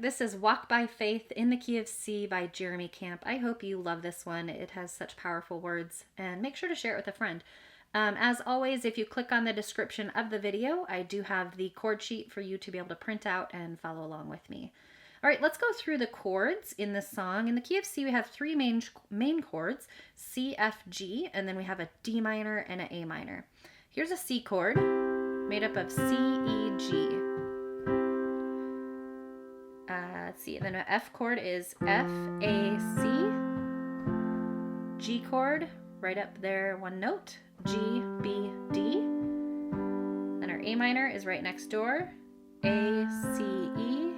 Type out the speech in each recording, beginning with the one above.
This is Walk by Faith in the Key of C by Jeremy Camp. I hope you love this one. It has such powerful words, and make sure to share it with a friend. As always, if you click on the description of the video, I do have the chord sheet for you to be able to print out and follow along with me. All right, let's go through the chords in this song. In the key of C, we have three main chords, C, F, G, and then we have a D minor and an A minor. Here's a C chord made up of C, E, G. Let's see, and then an F chord is F, A, C. G chord, right up there, one note, G, B, D. Then our A minor is right next door, A, C, E.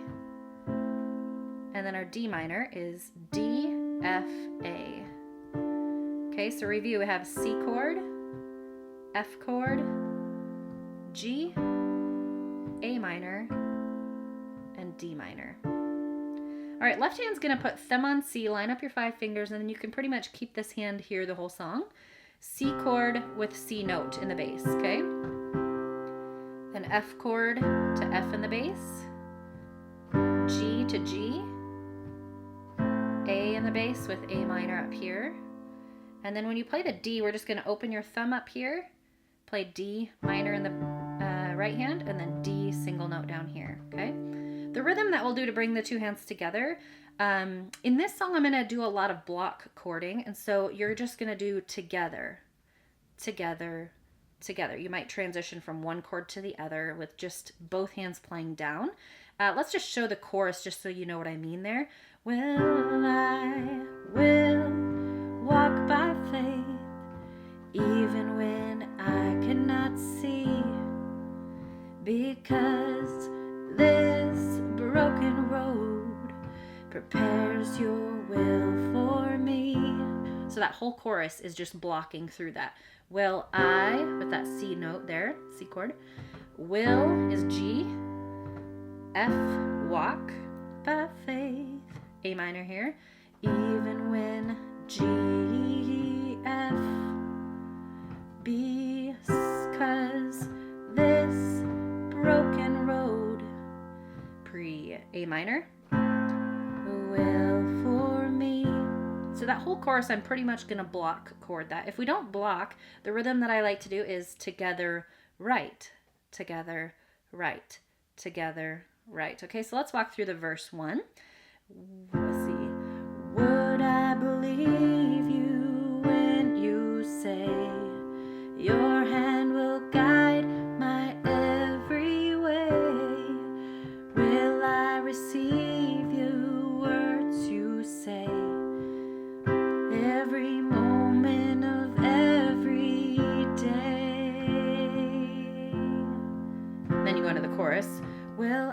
And then our D minor is D, F, A. Okay, so review, we have C chord, F chord, G, A minor, and D minor. All right, left hand's gonna put thumb on C, line up your 5 fingers, and then you can pretty much keep this hand here the whole song. C chord with C note in the bass, okay? Then F chord to F in the bass, G to G, A in the bass with A minor up here. And then when you play the D, we're just gonna open your thumb up here, play D minor in the right hand, and then D single note down here, okay? The rhythm that we'll do to bring the two hands together, in this song I'm going to do a lot of block chording, and so you're just going to do together, together, together. You might transition from one chord to the other with just both hands playing down. Let's just show the chorus just so you know what I mean there. Well, I will walk by faith, even when I cannot see, because this broken road prepares your will for me. So that whole chorus is just blocking through that. Will I, with that C note there, C chord. Will is G. F, walk by faith. A minor here. Even when G, F, because this broken road, A minor, will for me. So that whole chorus, I'm pretty much going to block chord that. If we don't block, the rhythm that I like to do is together, right, together, right, together, right. Okay, so let's walk through the verse 1. Let's see. Would I believe you when you say your hand will guide my every way? Will I receive you words you say every moment of every day? Then you go into the chorus. Will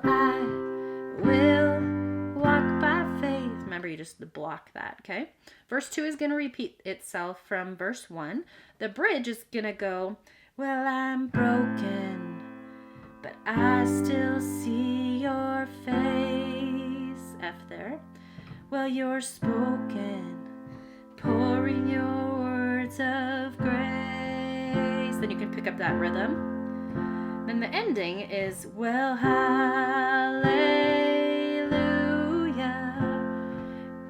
walk by faith. Remember, you just block that, okay? Verse 2 is going to repeat itself from verse 1. The bridge is going to go, well, I'm broken, but I still see your face. F there. Well, you're spoken, pouring your words of grace. Then you can pick up that rhythm. Then the ending is, well, hallelujah,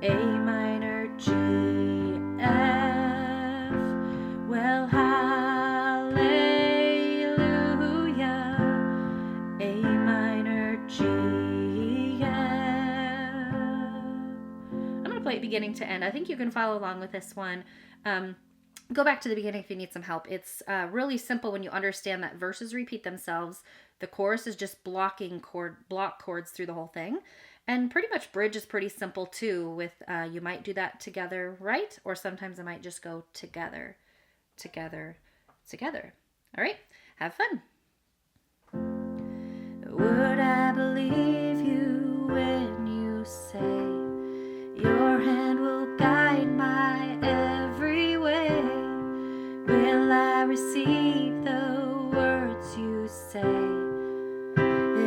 A minor, G, F. Well, hallelujah, A minor, G, F. I'm going to play it beginning to end. I think you can follow along with this one. Go back to the beginning if you need some help. It's really simple when you understand that verses repeat themselves. The chorus is just block chords through the whole thing. And pretty much bridge is pretty simple too, with you might do that together, right? Or sometimes I might just go together, together, together. All right, have fun. Would I believe you when you say your hand will guide my every way? Will I receive the words you say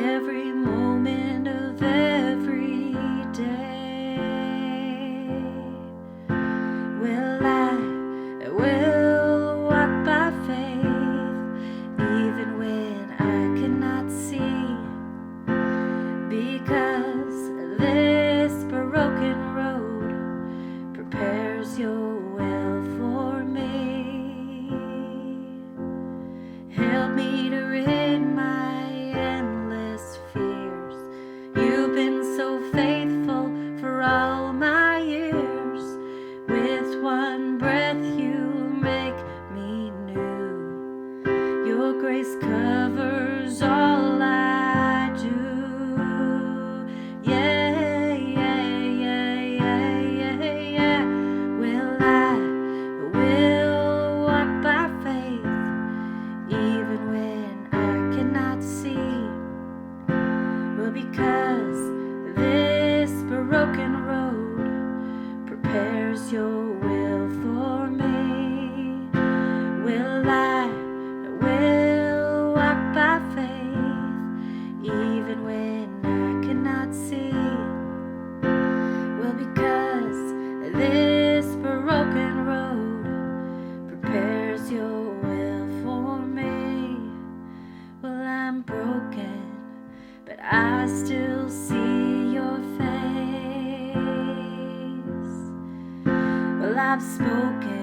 every moment of every day? Will walk by faith even when have spoken.